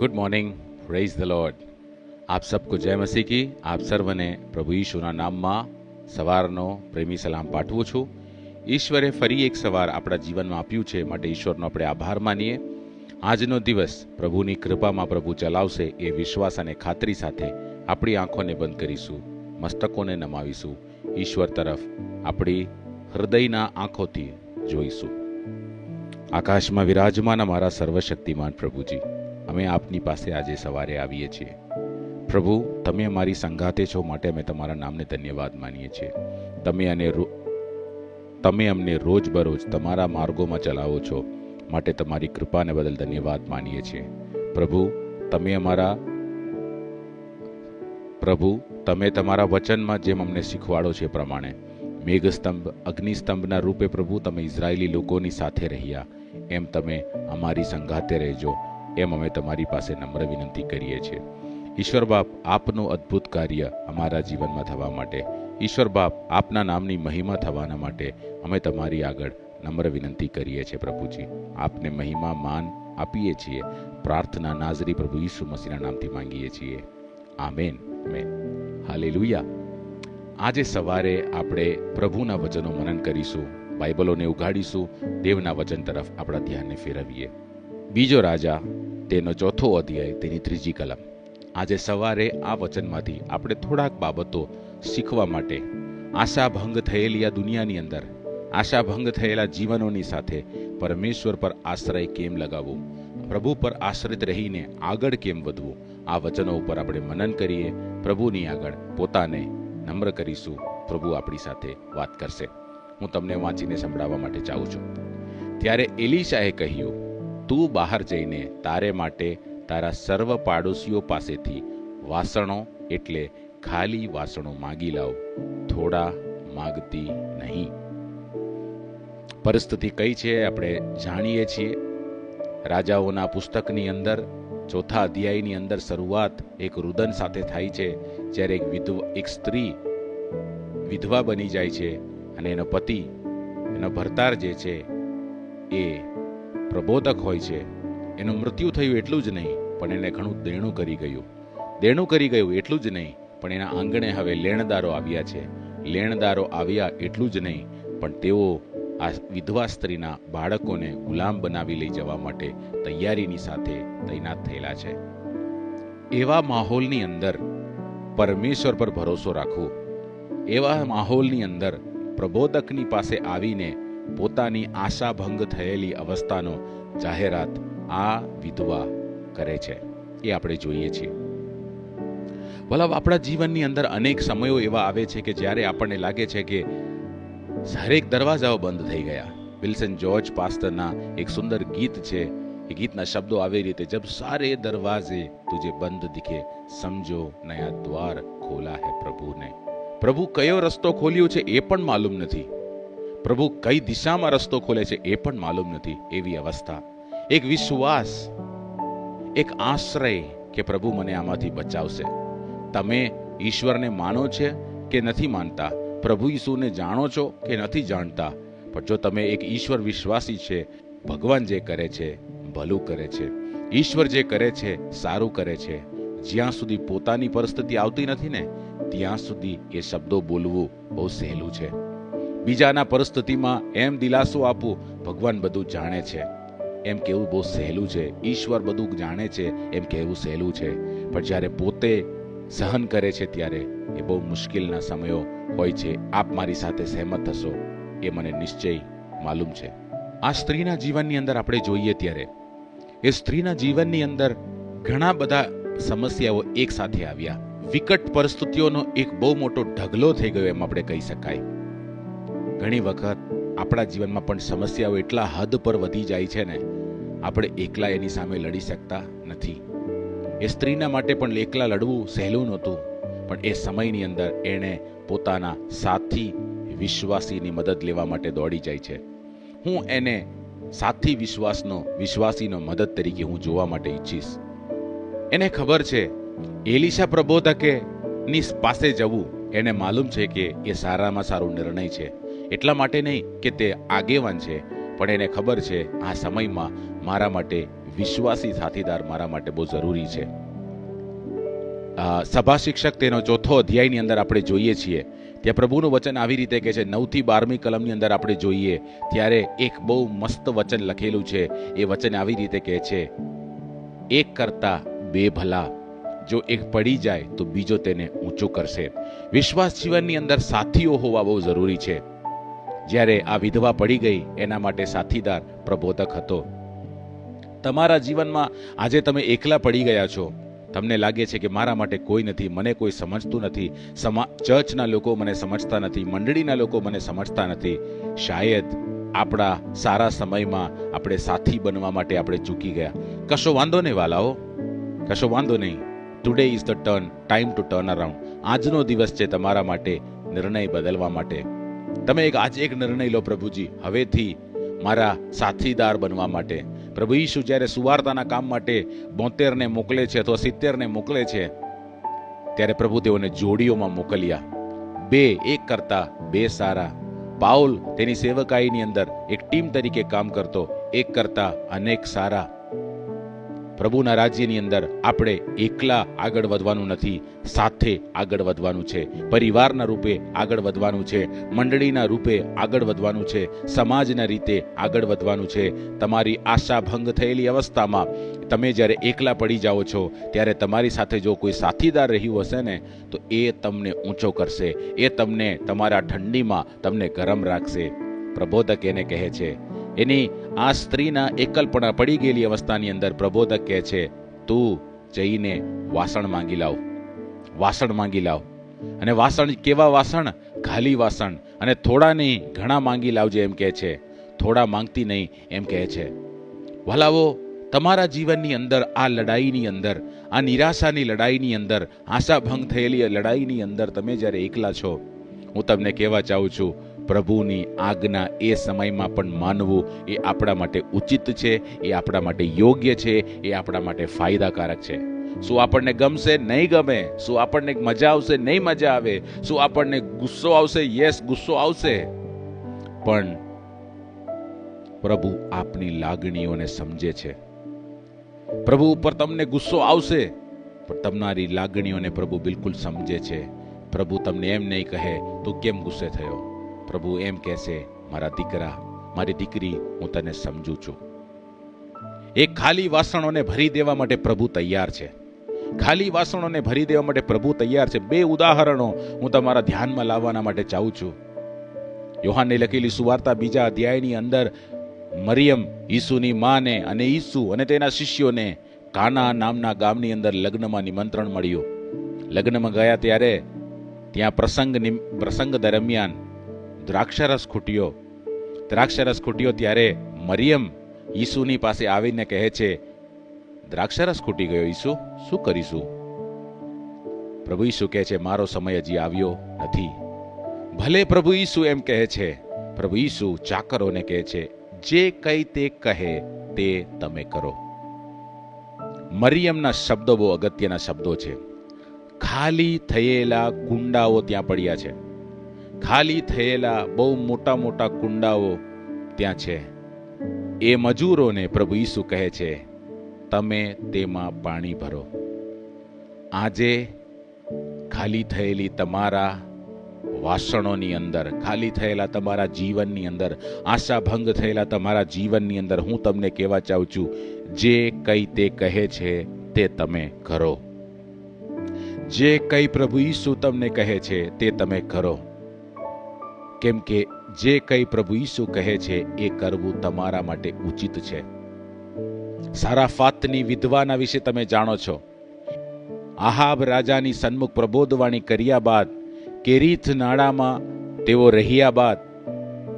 Good morning, praise the lord. આપ સબકો જય મસીહ કી. આપ સર્વને પ્રભુ ઈશુના નામમાં સવારનો પ્રેમી સલામ પાઠવું છું. ઈશ્વરે ફરી એક સવાર આપણા જીવનમાં આપ્યું છે, માટે ઈશ્વરનો આપણે આભાર માનીએ. આજનો દિવસ પ્રભુની કૃપામાં પ્રભુ ચલાવશે એ વિશ્વાસ અને ખાતરી સાથે આપણી આંખોને બંધ કરીશું, મસ્તકોને નમાવીશું, ઈશ્વર તરફ આપણી હૃદયના આંખોથી જોઈશું. આકાશમાં વિરાજમાન અમારા સર્વશક્તિમાન પ્રભુજી, અમે આપની પાસે આજે સવારે આવીએ છીએ. પ્રભુ, તમે અમારી સંગાતે છો, માટે અમે તમારા નામને ધન્યવાદ માનીએ છીએ. તમે અમને રોજબરોજ તમારા માર્ગોમાં ચલાવો છો, માટે તમારી કૃપાને બદલ ધન્યવાદ માનીએ છીએ. તમે તમારા વચનમાં જેમ અમને શીખવાડો છે પ્રમાણે મેઘસ્તંભ, અગ્નિસ્તંભના રૂપે પ્રભુ તમે ઇઝરાયેલી લોકોની સાથે રહ્યા, એમ તમે અમારી સંગાતે રહેજો, એમ અમે તમારી પાસે નમ્ર વિનંતી કરીએ છીએ. ઈશ્વર બાપ, આપનું અદ્ભુત કાર્ય અમારા જીવનમાં થવા માટે, ઈશ્વર બાપ, આપના નામની મહિમા થવાના માટે અમે તમારી આગળ નમ્ર વિનંતી કરીએ છીએ. પ્રભુજી, આપને મહિમા માન આપીએ છીએ. પ્રાર્થના નાઝરી પ્રભુ ઈસુ મસીહના નામથી માંગીએ છીએ. આમેન. આમેન. હાલેલુયા. આજે સવારે આપણે પ્રભુના વચનો મનન કરીશું, બાઇબલોને ઉઘાડીશું, દેવના વચન તરફ આપણા ધ્યાનને ફેરવીએ. બીજો રાજા તેનો 4થો અધ્યાય તેની 3જી કલમ. આજે સવારે આ વચનમાંથી આપણે થોડાક બાબતો શીખવા માટે આશા ભંગ થયેલી આ દુનિયાની અંદર, આશા ભંગ થયેલા જીવનોની સાથે પરમેશ્વર પર આશ્રય કેમ લગાવવું, પ્રભુ પર આશ્રિત રહીને આગળ કેમ વધવું, આ વચનો ઉપર આપણે મનન કરીએ. પ્રભુની આગળ પોતાને નમ્ર કરીશું. પ્રભુ આપણી સાથે વાત કરશે. હું તમને વાંચીને સંભળાવવા માટે ચાહું છું. ત્યારે એલીશાએ કહ્યું, તું બહાર જઈને તારે માટે તારા સર્વ પાડોશીઓ પાસેથી વાસણો, એટલે ખાલી વાસણો માગી લાવ, થોડા માગતી નહીં. પરિસ્થિતિ કઈ છે આપણે જાણીએ છીએ. રાજાઓના પુસ્તકની અંદર 4થા અધ્યાયની અંદર શરૂઆત એક રુદન સાથે થાય છે, જ્યારે એક સ્ત્રી વિધવા બની જાય છે અને એનો પતિ, એનો ભરતાર જે છે એ પ્રબોધક હોય છે. એનું મૃત્યુ થયું એટલું જ નહીં, પણ એને ઘણું દેણું કરી ગયું એટલું જ નહીં, પણ એના આંગણે હવે લેણદારો આવ્યા છે. લેણદારો આવ્યા એટલું જ નહીં, પણ તેઓ આ વિધવા સ્ત્રીના બાળકોને ગુલામ બનાવી લઈ જવા માટે તૈયારીની સાથે તૈનાત થયેલા છે. એવા માહોલની અંદર પરમેશ્વર પર ભરોસો રાખવું, એવા માહોલની અંદર પ્રબોધકની પાસે આવીને પોતાની આશા ભંગ થયેલી અવસ્થાનો જાહેરાત આ વિધવા કરે છે, એ આપણે જોઈએ છીએ. ભલા, આપણા જીવનની અંદર અનેક સમયો એવા આવે છે કે જ્યારે આપણને લાગે છે કે હરેક દરવાજાઓ બંધ થઈ ગયા. વિલ્સન જ્યોર્જ પાસ્ટરના એક સુંદર ગીત છે. એ ગીતના શબ્દો આવી રીતે, જબ સારે દરવાજે તુજે બંધ દિખે, સમજો નયા દ્વાર ખોલા હે પ્રભુને. પ્રભુ કયો રસ્તો ખોલ્યો છે એ પણ માલુમ નથી. પ્રભુ કઈ દિશામાં રસ્તો ખોલે છે એ પણ માલુમ નથી. એવી અવસ્થા, એક વિશ્વાસ, એક આશ્રય કે પ્રભુ મને આમાંથી બચાવશે. તમે ઈશ્વરને માનો છે કે નથી માનતા? પ્રભુ ઈસુને જાણો છો કે નથી જાણતા? પણ જો તમે એક ઈશ્વર વિશ્વાસી છે, ભગવાન જે કરે છે ભલું કરે છે, ઈશ્વર જે કરે છે સારું કરે છે. જ્યાં સુધી પોતાની પરિસ્થિતિ આવતી નથી ને, ત્યાં સુધી એ શબ્દો બોલવું બહુ સહેલું છે. બીજાના પરિસ્થિતિમાં એમ દિલાસો આપવું, ભગવાન બધું જાણે છે, એમ કહેવું બહુ સહેલું છે. ઈશ્વર બધું જાણે છે એમ કહેવું સહેલું છે. પણ જ્યારે પોતે સહન કરે છે ત્યારે એ બહુ મુશ્કેલના સમયો હોય છે. આપ મારી સાથે સહેમત થશો, એ મને નિશ્ચય માલુમ છે. આ સ્ત્રીના જીવનની અંદર આપણે જોઈએ ત્યારે એ સ્ત્રીના જીવનની અંદર ઘણા બધા સમસ્યાઓ એક સાથે આવ્યા. વિકટ પરિસ્થિતિઓનો એક બહુ મોટો ઢગલો થઈ ગયો એમ આપણે કહી શકાય. ઘણી વખત આપણા જીવનમાં પણ સમસ્યાઓ એટલા હદ પર વધી જાય છે ને, આપણે એકલા એની સામે લડી શકતા નથી. એ સ્ત્રીના માટે પણ એકલા લડવું સહેલું નહોતું, પણ એ સમયની અંદર એણે પોતાના સાથી વિશ્વાસીની મદદ લેવા માટે દોડી જાય છે. હું એને સાથી વિશ્વાસીનો મદદ તરીકે હું જોવા માટે ઈચ્છીશ. એને ખબર છે એલીશા પ્રબોધકે ની પાસે જવું, એને માલુમ છે કે એ સારામાં સારો નિર્ણય છે. એટલા માટે નહીં કે તે આગેવાન છે, પણ એને ખબર છે આ સમયમાં મારા માટે વિશ્વાસી સાથીદાર મારા માટે બહુ જરૂરી છે. સભા શિક્ષક તેનો 4 અધ્યાયની અંદર આપણે જોઈએ છીએ, ત્યાં પ્રભુનું વચન આવી રીતે કહે છે. 9 થી 12મી કલમની અંદર આપણે જોઈએ ત્યારે એક બહુ મસ્ત વચન લખેલું છે. એ વચન આવી રીતે કહે છે, એક કરતા બે ભલા, જો એક પડી જાય તો બીજો તેને ઊંચો કરશે. વિશ્વાસ જીવનની અંદર સાથીઓ હોવા બહુ જરૂરી છે. જ્યારે આ વિધવા પડી ગઈ એના માટે સાથીદાર પ્રબોધક હતો. તમારા જીવનમાં આજે તમે એકલા પડી ગયા છો, તમને લાગે છે કે મારા માટે કોઈ નથી, મને કોઈ સમજતું નથી, ચર્ચના લોકો મને સમજતા નથી, મંડળીના લોકો મને સમજતા નથી. શાયદ આપણા સારા સમયમાં આપણે સાથી બનવા માટે આપણે ચૂકી ગયા. કશો વાંધો નહીં વાલાઓ, કશો વાંધો નહીં. Today is the time to turn around. આજનો દિવસ છે તમારા માટે નિર્ણય બદલવા માટે. તમે આજે એક નિર્ણય લો, પ્રભુજી હવેથી મારા સાથીદાર બનવા માટે. પ્રભુ ઈસુ જ્યારે સુવાર્તાના કામ માટે 72 મોકલે છે અથવા 70 મોકલે છે, ત્યારે પ્રભુ તેઓને જોડીઓમાં મોકલ્યા. એક કરતા બે સારા. પાઉલ તેની સેવકાઈની અંદર એક ટીમ તરીકે કામ કરતો. એક કરતા અનેક સારા. પ્રભુના રાજ્યની અંદર આપણે એકલા આગળ વધવાનું નથી, સાથે આગળ વધવાનું છે. પરિવારના રૂપે આગળ વધવાનું છે, મંડળીના રૂપે આગળ વધવાનું છે, સમાજના રીતે આગળ વધવાનું છે. તમારી આશા ભંગ થયેલી અવસ્થામાં તમે જ્યારે એકલા પડી જાઓ છો, ત્યારે તમારી સાથે જો કોઈ સાથીદાર રહ્યું હશે ને, તો એ તમને ઊંચો કરશે, એ તમને તમારા ઠંડીમાં તમને ગરમ રાખશે. પ્રબોધક એને કહે છે, એની આ સ્ત્રીના એકલપણા પડી ગયેલી અવસ્થાની અંદર પ્રબોધક કહે છે, તું જઈને વાસણ માંગી લાવ, વાસણ માંગી લાવ. અને વાસણ કેવા વાસણ? ખાલી વાસણ. અને થોડા નહીં, ઘણા માંગી લાવજે એમ કહે છે. થોડા માંગતી નહીં એમ કહે છે. ભલાવો, તમારા જીવનની અંદર આ લડાઈની અંદર, આ નિરાશાની લડાઈની અંદર, આશાભંગ થયેલી લડાઈની અંદર તમે જ્યારે એકલા છો, હું તમને કહેવા ચાહું છું, પ્રભુની આજ્ઞા એ સમયમાં પણ માનવું એ આપણા માટે ઉચિત છે, એ આપણા માટે યોગ્ય છે, એ આપણા માટે ફાયદાકારક છે. શું આપણને ગમશે? નહીં ગમે. શું આપણને મજા આવશે? નહીં મજા આવે. શું આપણને ગુસ્સો આવશે? યસ, ગુસ્સો આવશે. પણ પ્રભુ આપની લાગણીઓને સમજે છે. પ્રભુ ઉપર તમને ગુસ્સો આવશે, પણ તમારી લાગણીઓને પ્રભુ બિલકુલ સમજે છે. પ્રભુ તમને એમ નહીં કહે તું કેમ ગુસ્સે થયો. પ્રભુ એમ કહેશે, મારા દીકરા, મારી દીકરી, હું તને સમજું છું. એક ખાલી વાસણોને ભરી દેવા માટે પ્રભુ તૈયાર છે. ખાલી વાસણોને ભરી દેવા માટે પ્રભુ તૈયાર છે. 2 ઉદાહરણો હું તમારા ધ્યાનમાં લાવવાના માટે ચાહું છું. યોહાનને લખેલી સુવાર્તા 2 અધ્યાયની અંદર મરિયમ, ઈસુની માને અને ઈસુ અને તેના શિષ્યોને કાના નામના ગામની અંદર લગ્નમાં નિમંત્રણ મળ્યું. લગ્નમાં ગયા ત્યારે ત્યાં પ્રસંગ દરમિયાન દ્રાક્ષરસ ખૂટ્યો. ત્યારે મરિયમ ઈસુની પાસે આવીને કહે છે, દ્રાક્ષરસ ખૂટી ગયો ઈસુ, શું કરીશું? પ્રભુ ઈસુ કહે છે, મારો સમય હજી આવ્યો નથી. ભલે પ્રભુ ઈસુ એમ કહે છે. પ્રભુ ઈસુ ચાકરોને કહે છે, જે કઈ તે કહે તે તમે કરો. મરિયમના શબ્દો બહુ અગત્યના શબ્દો છે. ખાલી થયેલા કુંડાઓ ત્યાં પડ્યા છે. ખાલી થયેલા બહુ મોટા મોટા કુંડાઓ ત્યાં છે. એ મજૂરોને પ્રભુ ઈસુ કહે છે, તમે તેમાં પાણી ભરો. આજે ખાલી થયેલી તમારા વાસણોની અંદર, ખાલી થયેલા તમારા જીવનની અંદર, આશા ભંગ થયેલા તમારા જીવનની અંદર હું તમને કહેવા ચાહું છું, જે કઈ તે કહે છે તે તમે કરો. જે કઈ પ્રભુ ઈસુ તમને કહે છે તે તમે કરો. કેમ કે જે કઈ પ્રભુ ઈસુ કહે છે એ કરવું તમારા માટે ઉચિત છે. સારાફાતની વિધવાના વિશે તમે જાણો છો. આહાબ રાજાની સન્મુખ પ્રબોધવાણી કર્યા બાદ, કેરીથ નાળામાં તેઓ રહ્યા બાદ,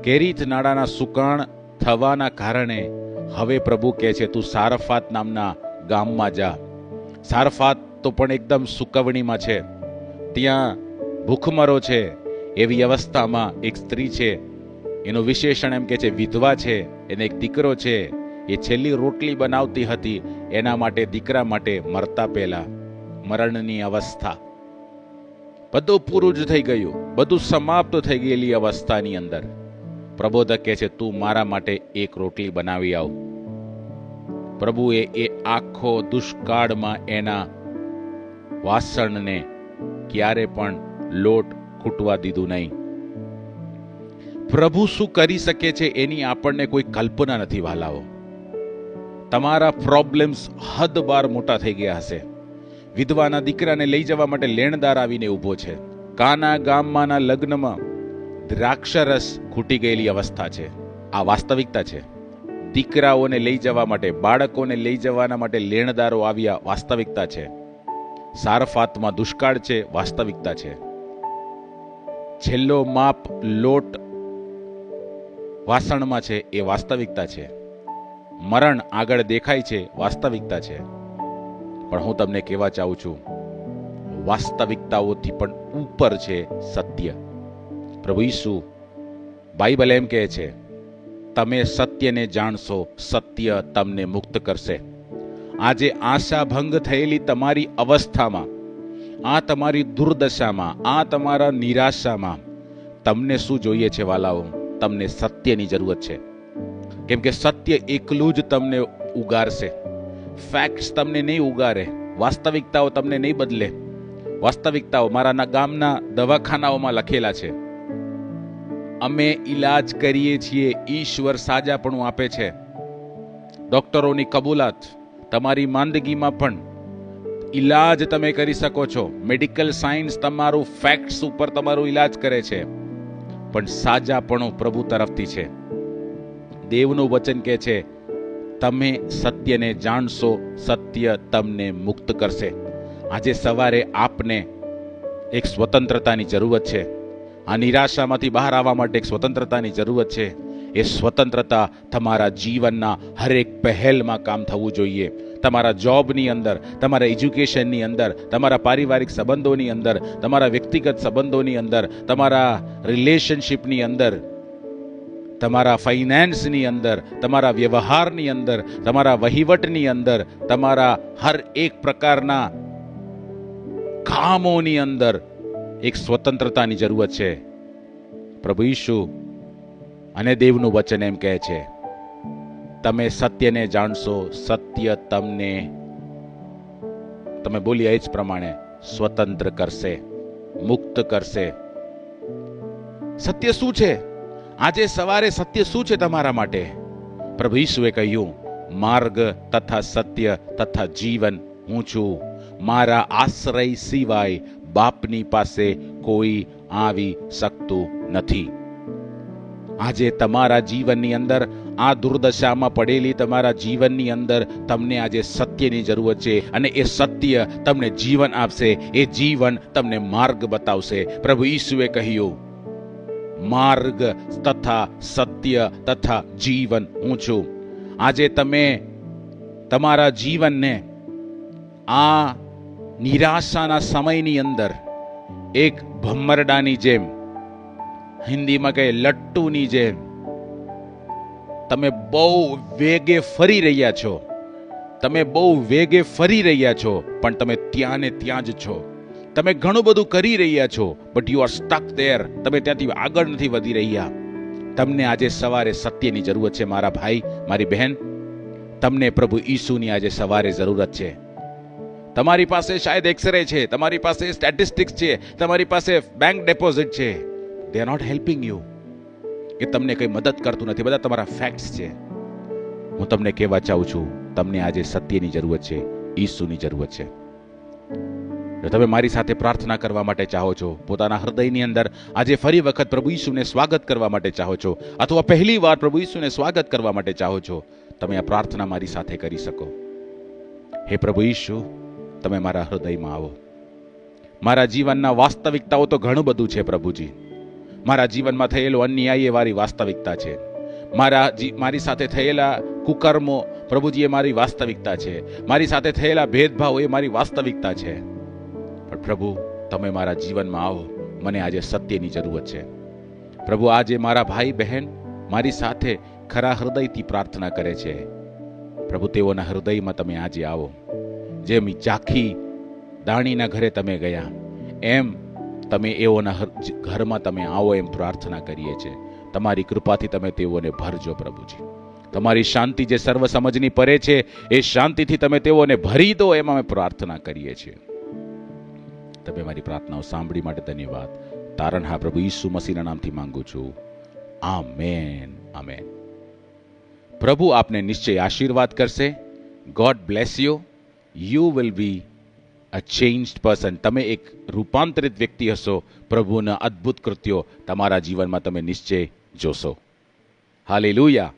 કેરીથ નાળાના સુકાણ થવાના કારણે હવે પ્રભુ કહે છે, તું સારફાત નામના ગામમાં જા. સારફાત તો પણ એકદમ સુકવણીમાં છે, ત્યાં ભૂખમરો છે. એવી અવસ્થામાં એક સ્ત્રી છે, એનું વિશેષણ એમ કે છે વિધવા છે, એને એક દીકરો છે. એ છેલ્લી રોટલી બનાવતી હતી એના માટે, દીકરા માટે, મરતા પહેલા, મરણની અવસ્થા. બધું પૂરું જ થઈ ગયું, બધું સમાપ્ત થઈ ગયેલી અવસ્થાની અંદર પ્રબોધક કહે છે, તું મારા માટે એક રોટલી બનાવી આવ. પ્રભુએ એ આખો દુષ્કાળમાં એના વાસણને ક્યારે પણ લોટ ખૂટવા દીધું નહીં. પ્રભુ શું કરી શકે છે એની આપણને કોઈ કલ્પના નથી વાલાઓ. તમારા પ્રોબ્લેમ્સ હદ બાર મોટા થઈ ગયા હશે. વિધવાના દીકરાને લઈ જવા માટે લેણદાર આવીને ઊભો છે. કાના ગામમાંના લગ્નમાં દ્રાક્ષરસ ખૂટી ગયેલી અવસ્થા છે. આ વાસ્તવિકતા છે. દીકરાઓને લઈ જવા માટે, બાળકોને લઈ જવાના માટે લેણદારો આવ્યા, વાસ્તવિકતા છે. સારફાતમાં દુષ્કાળ છે, વાસ્તવિકતા છે. છેલ્લો માપ લોટ વાસણમાં છે, એ વાસ્તવિકતા છે. મરણ આગળ દેખાય છે, વાસ્તવિકતા છે. પણ હું તમને કહેવા ચાહું છું, વાસ્તવિકતાઓથી પણ ઉપર છે સત્ય. પ્રભુ ઈસુ, બાઇબલ એમ કહે છે, તમે સત્યને જાણશો, સત્ય તમને મુક્ત કરશે. આજે આશા ભંગ થયેલી તમારી અવસ્થામાં, આ તમારી દુર્દશામાં, આ તમારા નિરાશામાં તમને શું જોઈએ છે વાલાઓ? તમને સત્યની જરૂરત છે. કેમ કે સત્ય એકલું જ તમને ઉગારશે. ફેક્ટ્સ તમને નહીં ઉગારે, વાસ્તવિકતાઓ તમને નહીં બદલે. વાસ્તવિકતાઓ મારા ગામના દવાખાનાઓમાં લખેલા છે. અમે ઈલાજ કરીએ છીએ, ઈશ્વર સાજાપણું આપે છે. ડોક્ટરોની કબૂલાત, તમારી માંદગીમાં પણ ઈલાજ તમે કરી શકો છો. મેડિકલ સાયન્સ તમારું ફેક્ટ્સ ઉપર તમારું ઈલાજ કરે છે, પણ સાજાપણું પ્રભુ તરફથી છે. દેવનું વચન કહે છે, તમે સત્યને જાણશો, સત્ય તમને મુક્ત કરશે. આજે સવારે આપને એક સ્વતંત્રતાની જરૂરત છે. આ નિરાશામાંથી બહાર આવવા માટે એક સ્વતંત્રતાની જરૂરત છે. એ સ્વતંત્રતા તમારા જીવનના હરેક પહેલમાં કામ થવું જોઈએ. તમારા જોબની અંદર, તમારા એજ્યુકેશનની અંદર, તમારા પારિવારિક સંબંધોની અંદર, તમારા વ્યક્તિગત સંબંધોની અંદર, તમારા રિલેશનશિપની અંદર, તમારા ફાઇનાન્સની અંદર, તમારા વ્યવહારની અંદર, તમારા વહીવટની અંદર, તમારા હર એક પ્રકારના કામોની અંદર એક સ્વતંત્રતાની જરૂરત છે. પ્રભુ ઈસુ અને દેવનું વચન એમ કહે છે, તમે સત્યને જાણશો, સત્ય તમને, તમે બોલ્યા એ જ પ્રમાણે, સ્વતંત્ર કરશે, મુક્ત કરશે. સત્ય શું છે? આજે સવારે સત્ય શું છે તમારા માટે? પ્રભુ ઈસુએ કહ્યું, માર્ગ તથા સત્ય તથા જીવન હું છું. મારા આશ્રય સિવાય બાપની પાસે કોઈ આવી શકતું નથી. આજે તમારા જીવનની અંદર, આ દુર્દશામાં પડેલી તમારા જીવનની અંદર તમને આજે સત્યની જરૂરત છે, અને એ સત્ય તમને જીવન આપશે. એ જીવન તમને માર્ગ બતાવશે. પ્રભુ ઈસુએ કહ્યું, માર્ગ તથા સત્ય તથા જીવન હું છું. આજે તમે તમારા જીવનને આ નિરાશાના સમયની અંદર એક ભમરડાની જેમ, હિન્દીમાં કહે લટ્ટુની જેમ, તમે બહુ વેગે ફરી રહ્યા છો. તમે બહુ વેગે ફરી રહ્યા છો, પણ તમે ત્યાં ને ત્યાં જ છો. તમે ઘણું બધું કરી રહ્યા છો, but you are stuck there. તમે ત્યાંથી આગળ નથી વધી રહ્યા. તમને આજે સવારે સત્યની જરૂરત છે મારા ભાઈ, મારી બહેન. તમને પ્રભુ ઈસુની આજે સવારે જરૂરત છે. તમારી પાસે શાયદ એક્સરે છે, તમારી પાસે સ્ટેટિસ્ટિક્સ છે, તમારી પાસે બેંક ડેપોઝિટ છે. They are not helping you. એ તમને કંઈ મદદ કરતું નથી. બધા તમારા ફેક્ટ્સ છે. હું તમને કહેવા ચાહું છું, તમને આજે સત્યની જરૂરત છે, ઈસુની જરૂરત છે. જો તમે મારી સાથે પ્રાર્થના કરવા માટે ચાહો છો, પોતાના હૃદયની અંદર આજે ફરી વખત પ્રભુ ઈસુને સ્વાગત કરવા માટે ચાહો છો, અથવા પહેલી વાર પ્રભુ ઈસુને સ્વાગત કરવા માટે ચાહો છો, તમે આ પ્રાર્થના મારી સાથે કરી શકો. હે પ્રભુ ઈસુ, તમે મારા હૃદયમાં આવો. મારા જીવનના વાસ્તવિકતાઓ તો ઘણું બધું છે પ્રભુજી. મારા જીવનમાં થયેલો અન્યાય એ મારી વાસ્તવિકતા છે. મારી સાથે થયેલા કુકર્મો પ્રભુજી એ મારી વાસ્તવિકતા છે. મારી સાથે થયેલા ભેદભાવ એ મારી વાસ્તવિકતા છે. પણ પ્રભુ, તમે મારા જીવનમાં આવો. મને આજે સત્યની જરૂરત છે. પ્રભુ, આજે મારા ભાઈ બહેન મારી સાથે ખરા હૃદયથી પ્રાર્થના કરે છે. પ્રભુ, તેઓના હૃદયમાં તમે આજે આવો. જેમ ચાખી દાણીના ઘરે તમે ગયા, એમ તમે એઓના ઘરમાં તમે આવો, એમ પ્રાર્થના કરીએ છીએ. તમારી કૃપાથી તમે તેઓને ભરજો પ્રભુજી. તમારી શાંતિ જે સર્વ સમજની પરે છે એ શાંતિથી તમે તેઓને ભરી દો, એમાં અમે પ્રાર્થના કરીએ છીએ. તમે મારી પ્રાર્થનાઓ સાંભળી માટે ધન્યવાદ. તારણહાર પ્રભુ ઈસુ મસીહના નામથી માંગુ છું. Amen, amen. પ્રભુ આપને નિશ્ચય આશીર્વાદ કરશે. God bless you. You will be a changed person. તમે એક રૂપાંતરિત વ્યક્તિ હશો. પ્રભુના અદ્ભુત કૃત્યો તમારા જીવનમાં તમે નિશ્ચય જોશો. હાલેલુયા.